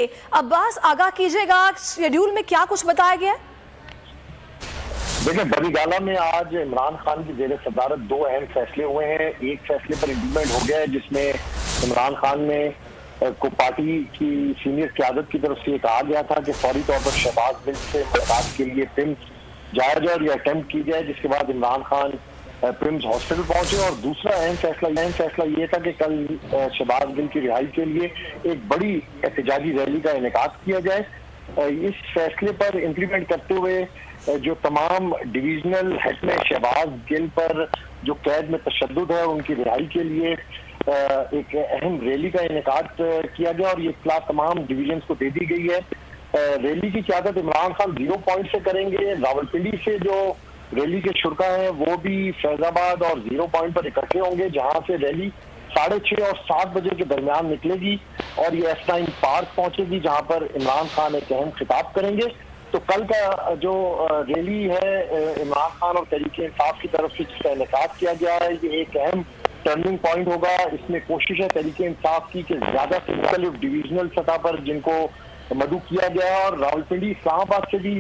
अब्बास, आगाह कीजिएगा, शेड्यूल में क्या कुछ बताया गया है? देखिए, बरीगाला में आज इमरान खान की जेर सदारत दो अहम फैसले हुए हैं। एक फैसले पर इम्प्लीमेंट हो गया है जिसमें इमरान खान ने को पार्टी की सीनियर क़यादत की तरफ से कहा गया था कि फौरी तौर पर शहबाज गिल से मुलाकात के लिए प्रिम्स जाया जाए और ये अटेम्प्ट की जाए, जिसके बाद इमरान खान प्रिम्स हॉस्पिटल पहुंचे। और दूसरा अहम फैसला ये था कि कल शहबाज गिल की रिहाई के लिए एक बड़ी एहतजाजी रैली का इनेकाद किया जाए। इस फैसले पर इम्प्लीमेंट करते हुए जो तमाम डिवीजनल हेड में शहबाज गिल पर जो कैद में तशद्दुद है उनकी रिहाई के लिए एक अहम रैली का इनेकाद किया गया और ये इत्तला तमाम डिवीजन को दे दी गई है। रैली की क़यादत इमरान खान 0 पॉइंट से करेंगे। रावलपिंडी से जो रैली के शुरा हैं वो भी फैजाबाद और 0 पॉइंट पर इकट्ठे होंगे, जहां से रैली 6:30 और 7 बजे के दरमियान निकलेगी और ये एस9 पार्क पहुंचेगी, जहां पर इमरान खान एक अहम खिताब करेंगे। तो कल का जो रैली है इमरान खान और तहरीक-ए-इंसाफ की तरफ से जिसका इनेकाद किया गया है, ये एक अहम टर्निंग पॉइंट होगा। इसमें कोशिश है तहरीक-ए-इंसाफ की कि ज्यादा से मुख्तलिफ डिवीजनल सतह पर जिनको मदऊ किया गया और रावलपिंडी इस्लामाबाद से भी